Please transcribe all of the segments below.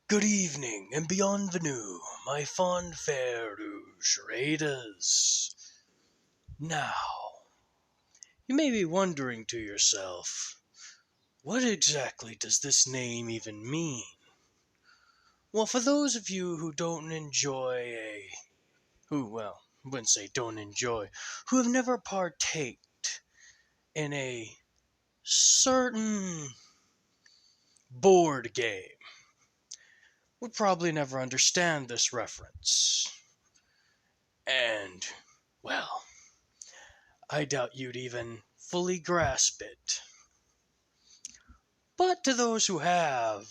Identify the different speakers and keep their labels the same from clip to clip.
Speaker 1: Good evening, and bienvenue, my fond fair raiders. Now, you may be wondering to yourself, what exactly does this name even mean? Well, for those of you who don't enjoy I wouldn't say don't enjoy, who have never partaked in a certain board game, would probably never understand this reference. And, well, I doubt you'd even fully grasp it. But to those who have,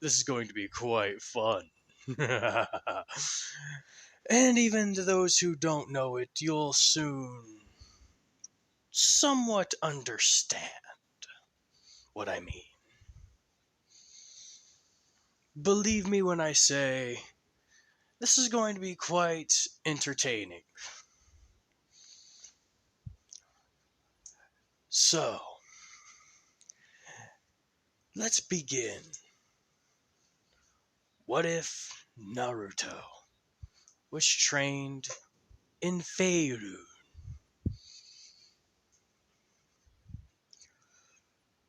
Speaker 1: this is going to be quite fun. And even to those who don't know it, you'll soon somewhat understand what I mean. Believe me when I say, this is going to be quite entertaining. So, let's begin. What if Naruto was trained in Faerune?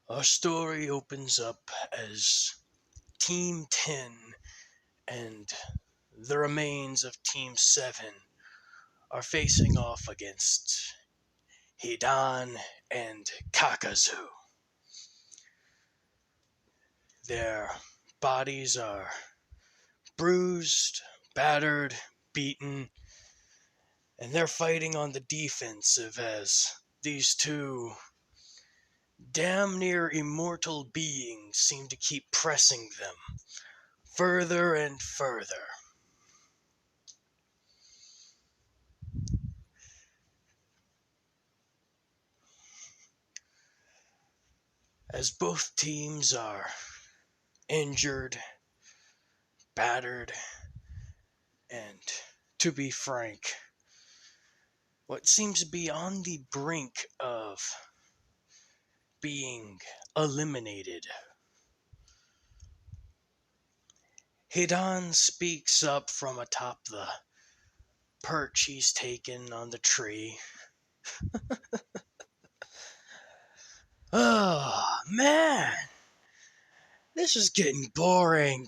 Speaker 1: Our story opens up as Team 10 and the remains of Team 7 are facing off against Hidan and Kakazu. Their bodies are bruised, battered, beaten, and they're fighting on the defensive as these two damn near immortal beings seem to keep pressing them further and further. As both teams are injured, battered, and, to be frank, what seems to be on the brink of being eliminated. Hidan speaks up from atop the perch he's taken on the tree. Oh, man! This is getting boring.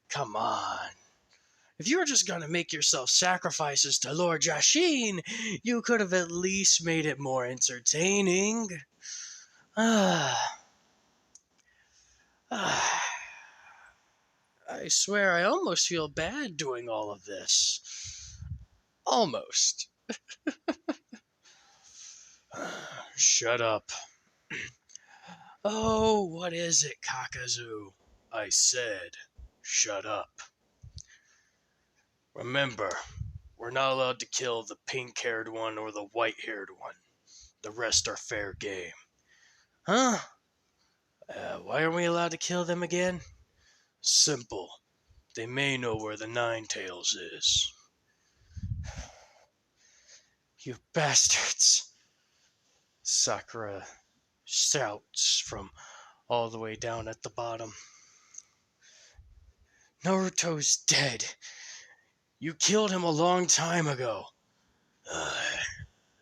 Speaker 1: Come on. If you were just gonna make yourself sacrifices to Lord Yashin, you could have at least made it more entertaining. I swear I almost feel bad doing all of this. Almost. Shut up. Oh, what is it, Kakazu? I said, shut up. Remember, we're not allowed to kill the pink-haired one or the white-haired one. The rest are fair game. Huh? Why aren't we allowed to kill them again? Simple. They may know where the Nine-Tails is. You bastards! Sakura shouts from all the way down at the bottom. Naruto's dead. You killed him a long time ago.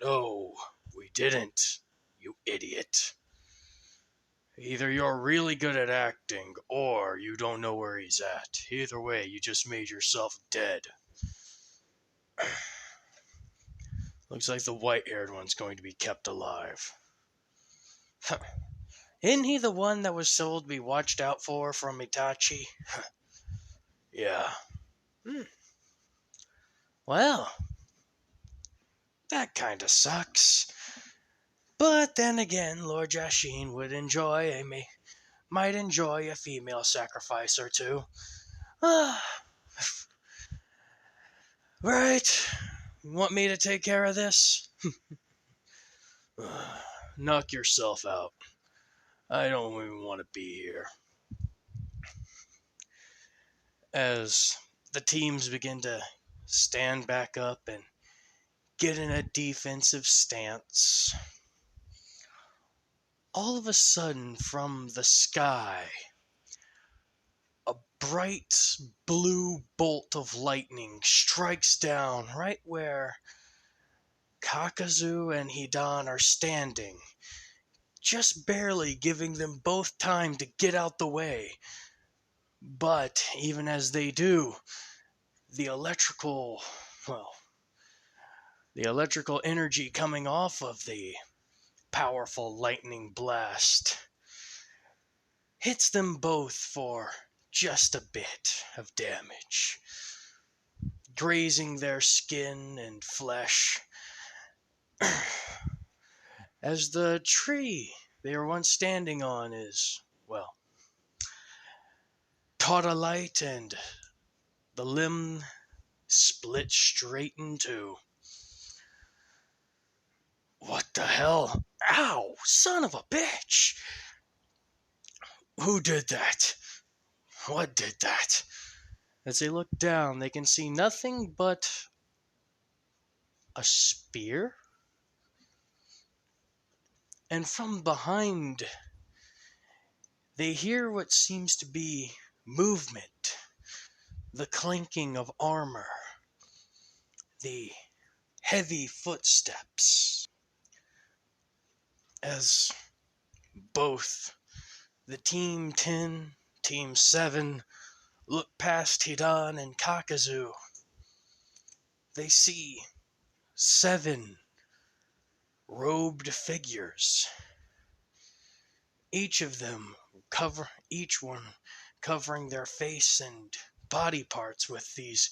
Speaker 1: No, we didn't, you idiot. Either you're really good at acting, or you don't know where he's at. Either way, you just made yourself dead. Looks like the white-haired one's going to be kept alive. Isn't he the one that was sold to be watched out for from Itachi? Yeah. Well, that kinda sucks. But then again, Lord Yashin might enjoy a female sacrifice or two. Right? You want me to take care of this? Knock yourself out. I don't even want to be here. As the teams begin to stand back up and get in a defensive stance, all of a sudden from the sky, a bright blue bolt of lightning strikes down right where Kakazu and Hidan are standing, just barely giving them both time to get out the way. But even as they do, the electrical, well, the electrical energy coming off of the powerful lightning blast hits them both for just a bit of damage, grazing their skin and flesh. As the tree they were once standing on is, well, caught alight and the limb split straight in two. What the hell? Ow! Son of a bitch! Who did that? What did that? As they look down, they can see nothing but a spear. And from behind, they hear what seems to be movement, the clanking of armor, the heavy footsteps, as both the Team 10, Team 7 look past Hidan and Kakazu. They see 7 robed figures, each one covering their face and body parts with these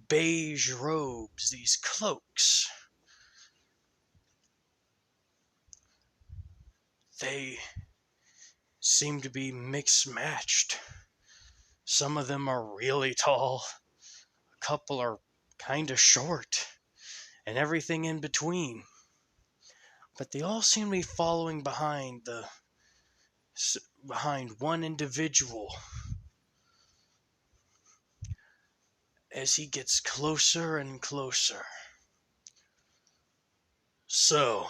Speaker 1: beige robes, these cloaks. They seem to be mixed matched. Some of them are really tall, a couple are kind of short, and everything in between. But they all seem to be following behind one individual as he gets closer and closer. So,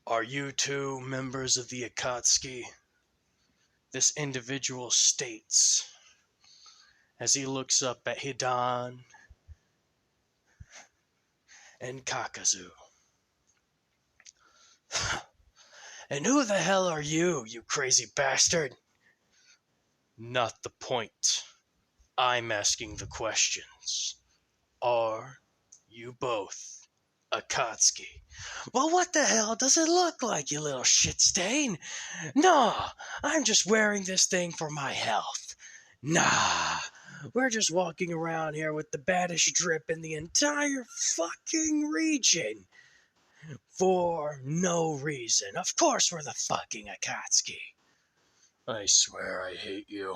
Speaker 1: are you two members of the Akatsuki? This individual states as he looks up at Hidan and Kakazu. And who the hell are you, you crazy bastard? Not the point. I'm asking the questions. Are you both Akatsuki? Well, what the hell does it look like, you little shit stain? Nah, I'm just wearing this thing for my health. Nah, we're just walking around here with the baddest drip in the entire fucking region. For no reason. Of course we're the fucking Akatsuki. I swear I hate you.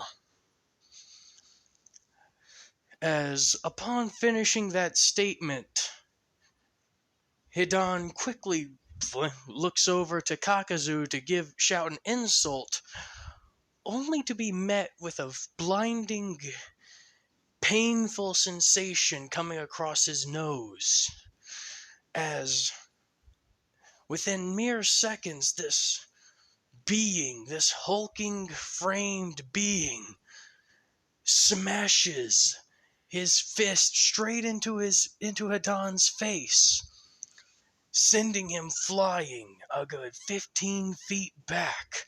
Speaker 1: As upon finishing that statement, Hidan quickly looks over to Kakazu to shout an insult, only to be met with a blinding, painful sensation coming across his nose. As within mere seconds, this hulking framed being, smashes his fist straight into Hidan's face, sending him flying a good 15 feet back,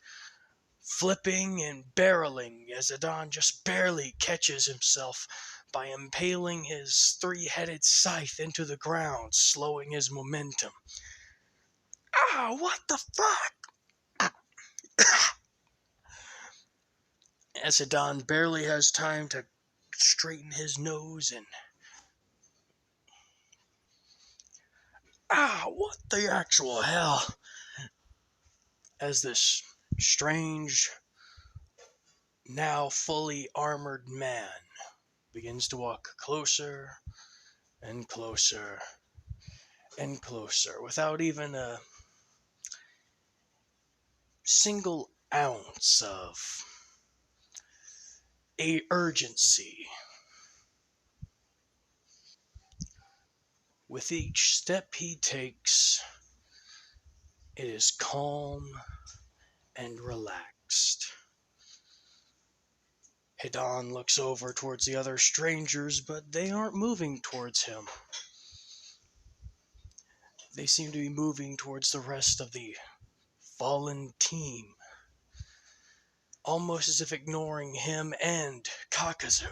Speaker 1: flipping and barreling as Hidan just barely catches himself by impaling his 3-headed scythe into the ground, slowing his momentum. Ah, what the fuck? As Hidan barely has time to straighten his nose and... Ah, what the actual hell? As this strange, now fully armored man begins to walk closer and closer and closer, without even a single ounce of urgency. With each step he takes, it is calm and relaxed. Hidan looks over towards the other strangers, but they aren't moving towards him. They seem to be moving towards the rest of the fallen team, almost as if ignoring him and Kakazu.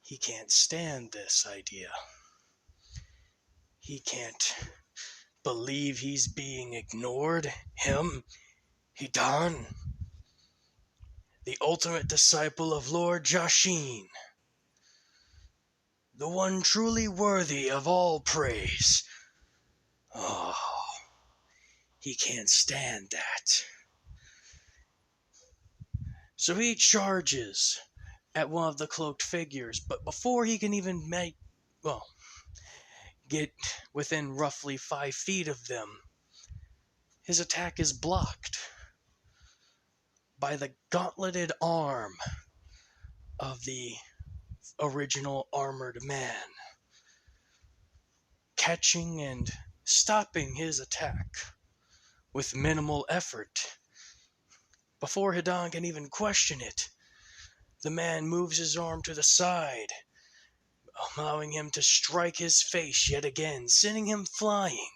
Speaker 1: He can't stand this idea. He can't believe he's being ignored. Him, Hidan, the ultimate disciple of Lord Jashin, the one truly worthy of all praise. Oh, he can't stand that. So he charges at one of the cloaked figures, but before he can even get within roughly 5 feet of them, his attack is blocked by the gauntleted arm of the original armored man, catching and stopping his attack with minimal effort. Before Hidan can even question it, the man moves his arm to the side, allowing him to strike his face yet again, sending him flying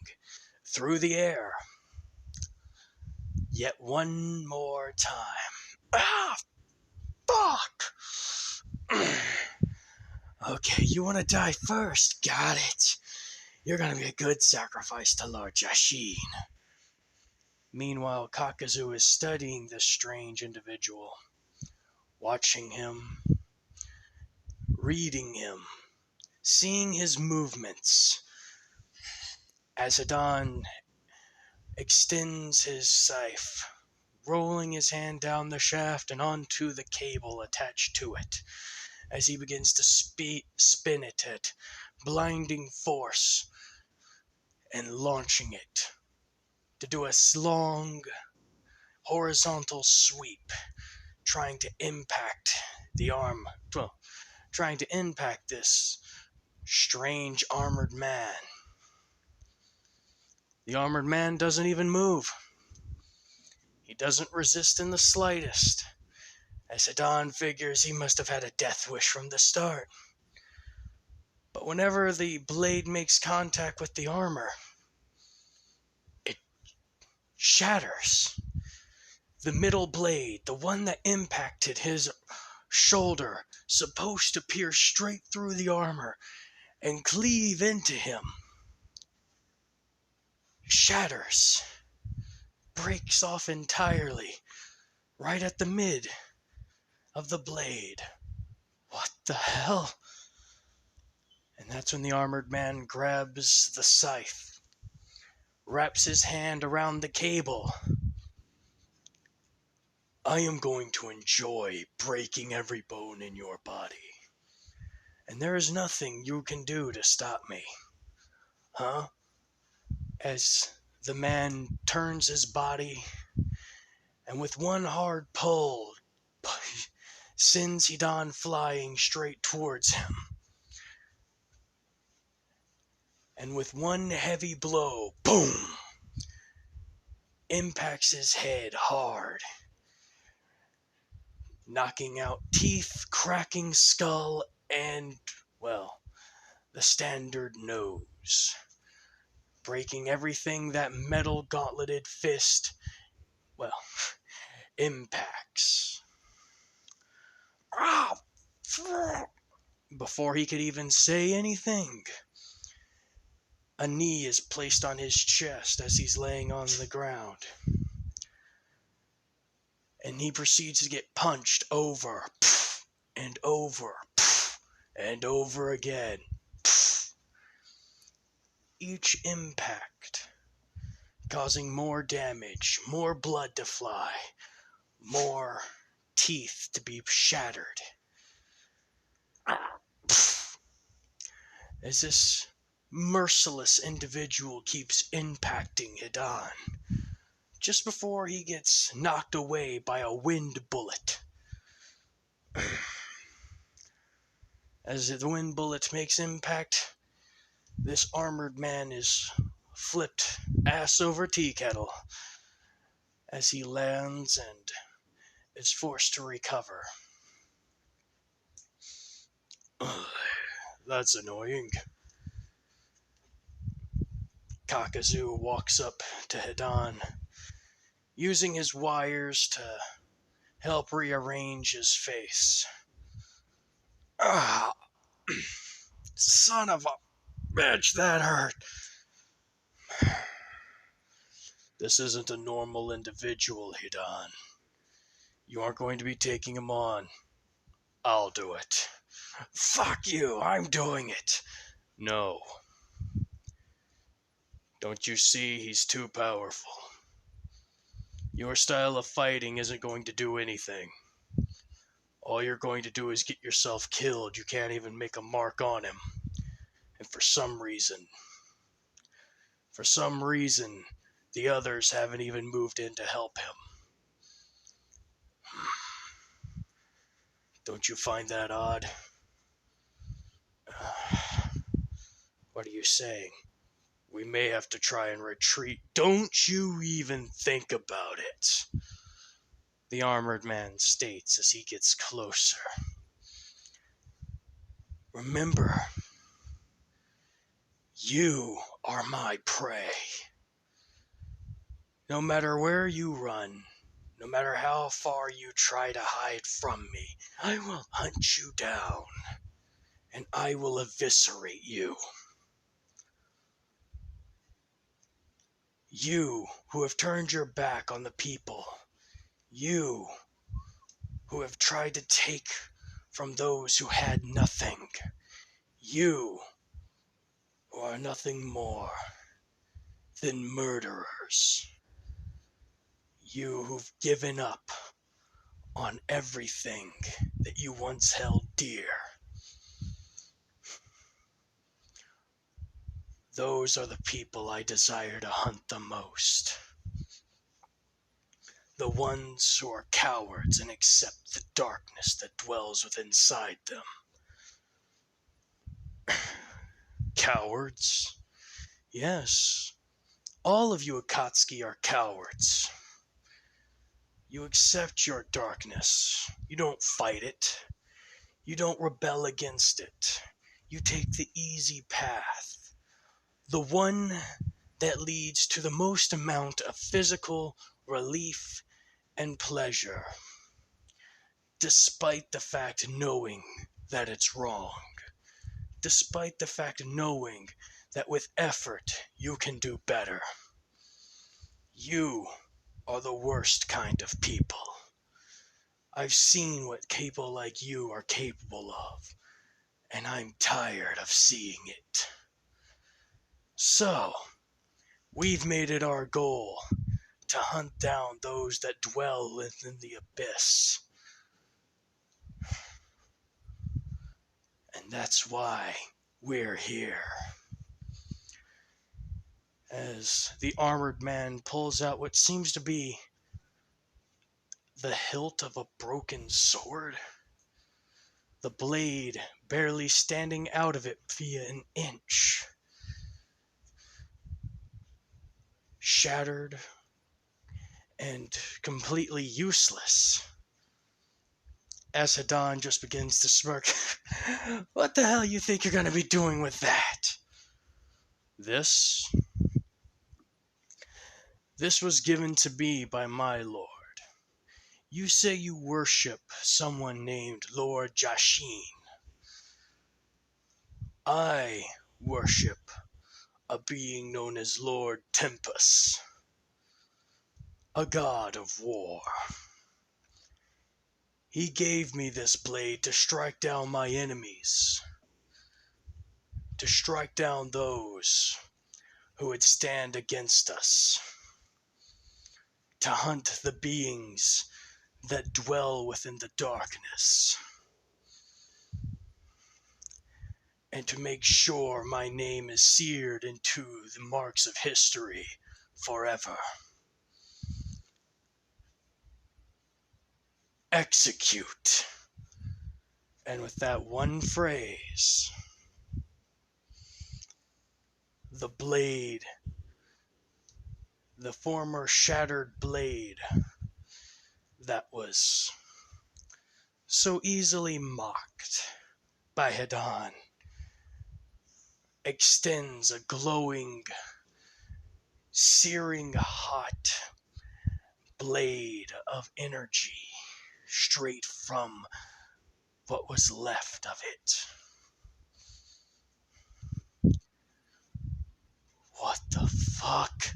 Speaker 1: through the air. Yet one more time. Ah! Fuck! Okay, you want to die first? Got it. You're gonna be a good sacrifice to Lord Jashin. Meanwhile, Kakazu is studying this strange individual, watching him, reading him, seeing his movements. As Hidan extends his scythe, rolling his hand down the shaft and onto the cable attached to it, as he begins to spin it at blinding force and launching it to do a long horizontal sweep, trying to impact the arm, trying to impact this strange armored man. The armored man doesn't even move. He doesn't resist in the slightest, as Hidan figures he must have had a death wish from the start. But whenever the blade makes contact with the armor, it shatters. The middle blade, the one that impacted his shoulder, supposed to pierce straight through the armor and cleave into him, shatters, breaks off entirely, right at the mid of the blade. What the hell? And that's when the armored man grabs the scythe, wraps his hand around the cable. I am going to enjoy breaking every bone in your body, and there is nothing you can do to stop me. Huh? As the man turns his body, and with one hard pull, sends Hidan flying straight towards him. And with one heavy blow, boom, impacts his head hard, knocking out teeth, cracking skull, and, well, the standard nose, breaking everything that metal gauntleted fist, well, impacts. Before he could even say anything, a knee is placed on his chest as he's laying on the ground. And he proceeds to get punched over and over and over again. Each impact causing more damage, more blood to fly, more teeth to be shattered. As this merciless individual keeps impacting Hidan, just before he gets knocked away by a wind bullet. As the wind bullet makes impact, this armored man is flipped ass over tea kettle as he lands and is forced to recover. That's annoying. Kakazu walks up to Hidan, using his wires to help rearrange his face. Ah, son of a bitch, that hurt. This isn't a normal individual, Hidan. You aren't going to be taking him on. I'll do it. Fuck you, I'm doing it. No. Don't you see he's too powerful? Your style of fighting isn't going to do anything. All you're going to do is get yourself killed. You can't even make a mark on him. And for some reason, the others haven't even moved in to help him. Don't you find that odd? What are you saying? We may have to try and retreat. Don't you even think about it, the armored man states as he gets closer. Remember, you are my prey. No matter where you run, no matter how far you try to hide from me, I will hunt you down, and I will eviscerate you. You who have turned your back on the people, you who have tried to take from those who had nothing, you who are nothing more than murderers, you who've given up on everything that you once held dear. Those are the people I desire to hunt the most. The ones who are cowards and accept the darkness that dwells within inside them. Cowards? Yes. All of you Akatsuki are cowards. You accept your darkness. You don't fight it. You don't rebel against it. You take the easy path. The one that leads to the most amount of physical relief and pleasure, despite the fact knowing that it's wrong, despite the fact knowing that with effort you can do better. You are the worst kind of people. I've seen what people like you are capable of, and I'm tired of seeing it. So, we've made it our goal to hunt down those that dwell within the abyss. And that's why we're here. As the armored man pulls out what seems to be the hilt of a broken sword, the blade barely standing out of it via an inch. Shattered and completely useless. As Hidan just begins to smirk. What the hell you think you're going to be doing with that? This was given to me by my lord. You say you worship someone named Lord Jashin. I worship a being known as Lord Tempus, a god of war. He gave me this blade to strike down my enemies, to strike down those who would stand against us, to hunt the beings that dwell within the darkness, and to make sure my name is seared into the marks of history forever. Execute. And with that one phrase, the blade, the former shattered blade that was so easily mocked, by Hidan extends a glowing, searing hot blade of energy straight from what was left of it. What the fuck?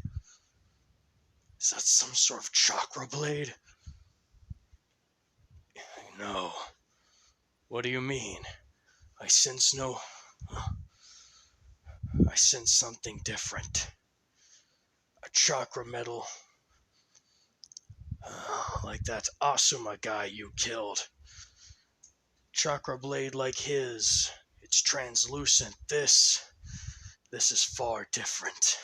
Speaker 1: Is that some sort of chakra blade? No. What do you mean? I sense something different. A chakra metal. Like that Asuma guy you killed. Chakra blade like his. It's translucent. This is far different.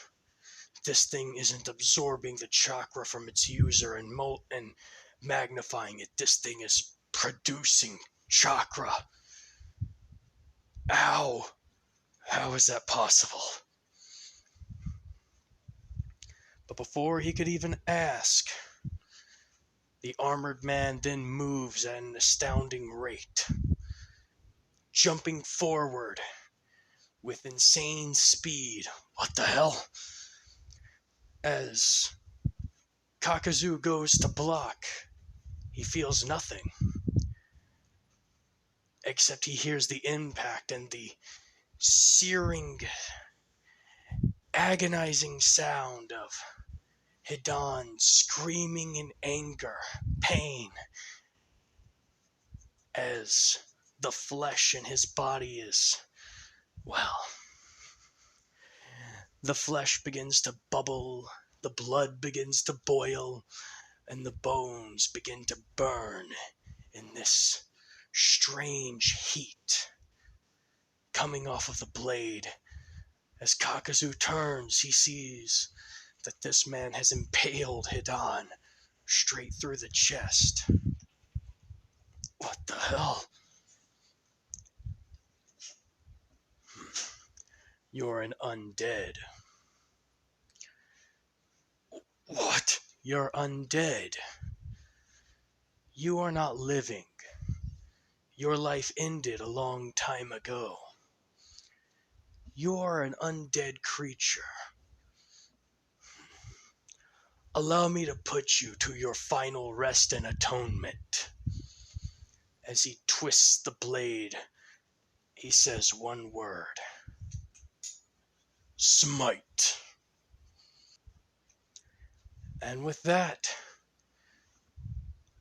Speaker 1: This thing isn't absorbing the chakra from its user and magnifying it. This thing is producing chakra. Ow! How is that possible? But before he could even ask, the armored man then moves at an astounding rate, jumping forward with insane speed. What the hell? As Kakazu goes to block, he feels nothing. Except he hears the impact and the searing, agonizing sound of Hidan screaming in anger, pain, as the flesh in his body is, well, the flesh begins to bubble, the blood begins to boil, and the bones begin to burn in this strange heat coming off of the blade. As Kakazu turns, he sees that this man has impaled Hidan straight through the chest. What the hell? You're an undead. What? You're undead. You are not living. Your life ended a long time ago. You are an undead creature. Allow me to put you to your final rest and atonement. As he twists the blade, he says one word. Smite. And with that,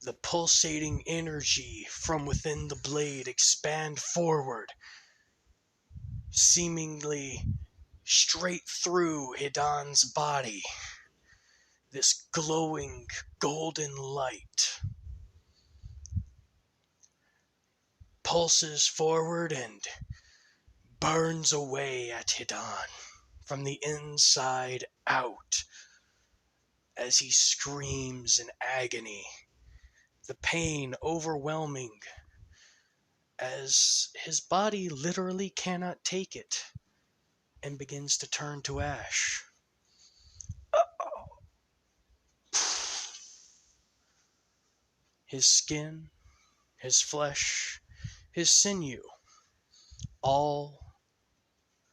Speaker 1: the pulsating energy from within the blade expand forward, seemingly straight through Hidan's body. This glowing golden light pulses forward and burns away at Hidan from the inside out as he screams in agony, the pain overwhelming as his body literally cannot take it and begins to turn to ash. His skin, his flesh, his sinew, all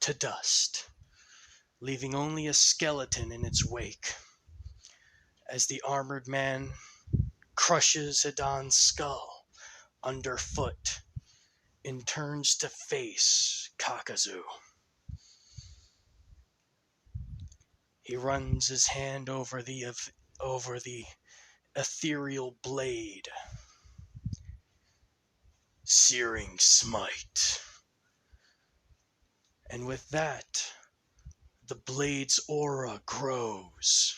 Speaker 1: to dust, leaving only a skeleton in its wake, as the armored man crushes Hidan's skull underfoot and turns to face Kakazu. He runs his hand over the ethereal blade. Searing smite. And with that, the blade's aura grows,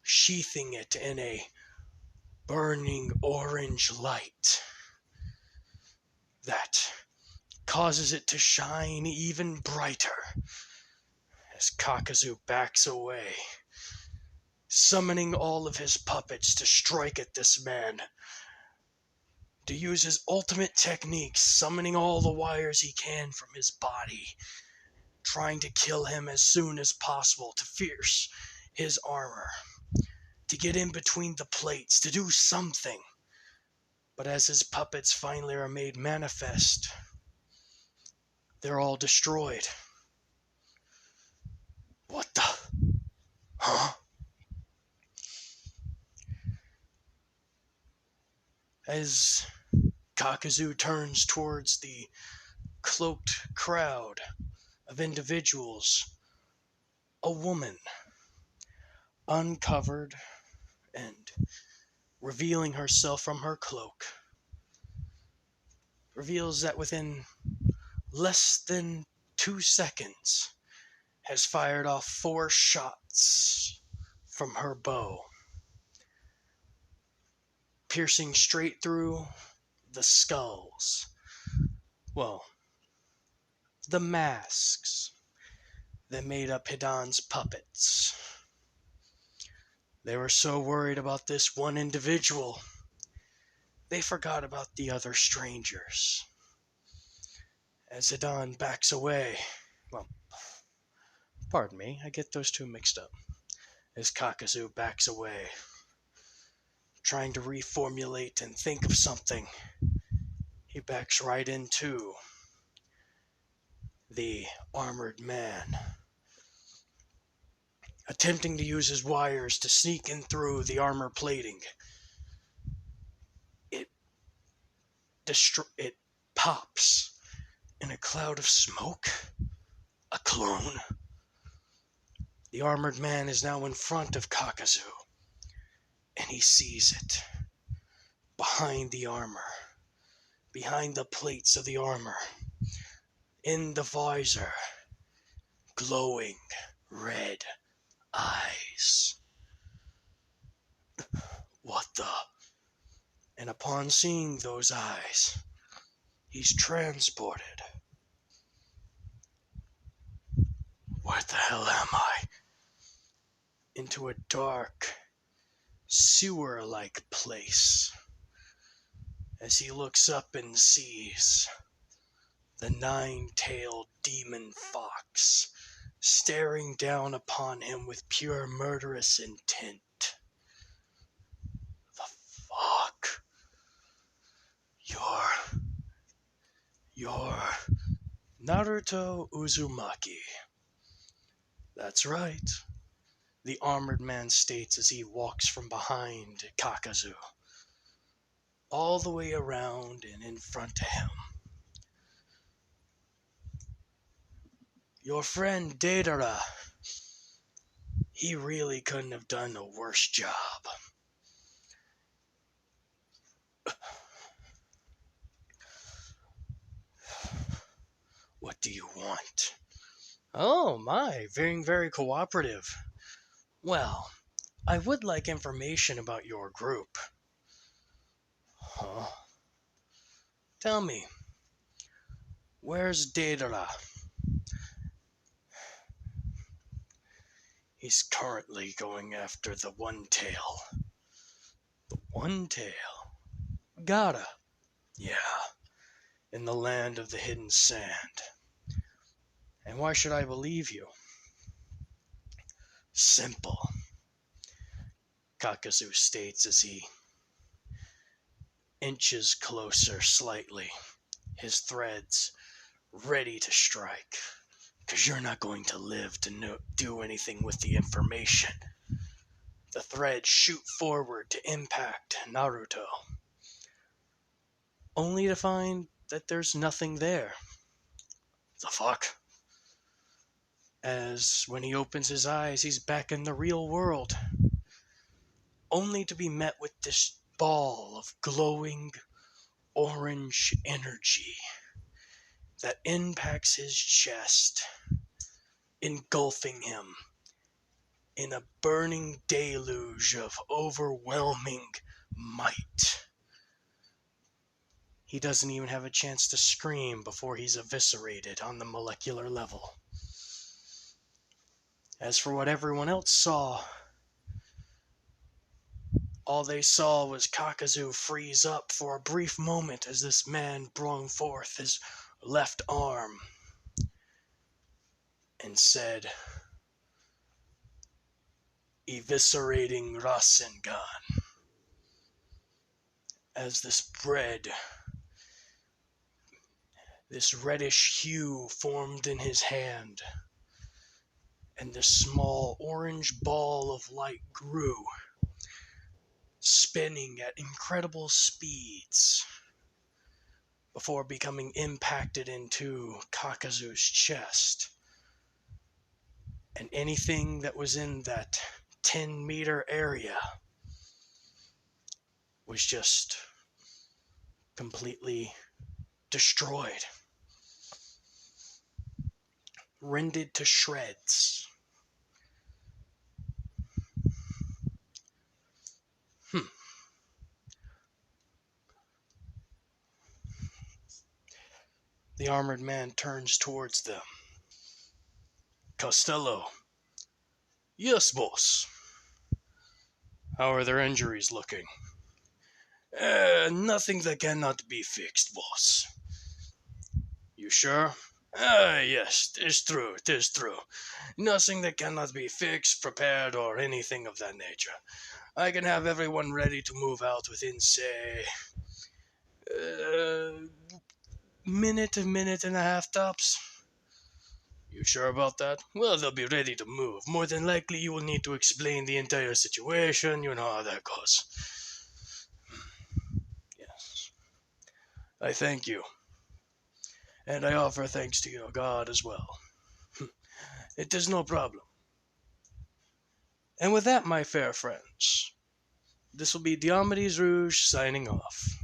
Speaker 1: sheathing it in a burning orange light that causes it to shine even brighter as Kakazu backs away, summoning all of his puppets to strike at this man, to use his ultimate techniques, summoning all the wires he can from his body, trying to kill him as soon as possible, to pierce his armor, to get in between the plates, to do something. But as his puppets finally are made manifest, they're all destroyed. What the? Huh? As Kakuzu turns towards the cloaked crowd of individuals, a woman, uncovered and revealing herself from her cloak, reveals that within less than 2 seconds has fired off 4 shots from her bow, piercing straight through the skulls. Well, the masks that made up Hidan's puppets. They were so worried about this one individual, they forgot about the other strangers. As Hidan backs away, well, pardon me, I get those two mixed up. As Kakuzu backs away, trying to reformulate and think of something, he backs right into the armored man, attempting to use his wires to sneak in through the armor plating. It pops in a cloud of smoke. A clone. The armored man is now in front of Kakuzu, and he sees it. Behind the armor, behind the plates of the armor, in the visor, glowing red eyes. What the? And upon seeing those eyes, he's transported. Where the hell am I? Into a dark, sewer-like place. As he looks up and sees the 9-tailed demon fox staring down upon him with pure murderous intent. The fuck? You're Naruto Uzumaki. That's right, the armored man states as he walks from behind Kakuzu, all the way around and in front of him. Your friend Deidara, he really couldn't have done a worse job. What do you want? Oh my, very, very cooperative. Well, I would like information about your group. Huh? Tell me, where's Deidara? He's currently going after the One Tail. The One Tail? Gotta. Yeah, in the land of the hidden sand. And why should I believe you? Simple, Kakuzu states as he inches closer slightly, his threads ready to strike. Because you're not going to live to do anything with the information. The threads shoot forward to impact Naruto, only to find that there's nothing there. The fuck? As when he opens his eyes, he's back in the real world, only to be met with this ball of glowing orange energy that impacts his chest, engulfing him in a burning deluge of overwhelming might. He doesn't even have a chance to scream before he's eviscerated on the molecular level. As for what everyone else saw, all they saw was Kakuzu freeze up for a brief moment as this man brung forth his left arm and said, "Eviscerating Rasengan." as this bread, this reddish hue formed in his hand, and this small orange ball of light grew, spinning at incredible speeds before becoming impacted into Kakazu's chest. And anything that was in that 10-meter area was just completely destroyed, rended to shreds. The armored man turns towards them. Costello. Yes, boss. How are their injuries looking? Nothing that cannot be fixed, boss. You sure? Yes, 'tis true, 'tis true. Nothing that cannot be fixed, prepared, or anything of that nature. I can have everyone ready to move out within, say, a minute and a half tops. You sure about that? Well, they'll be ready to move. More than likely, you will need to explain the entire situation. You know how that goes. Yes. I thank you. And I offer thanks to your God as well. It is no problem. And with that, my fair friends, this will be Diomedes Rouge signing off.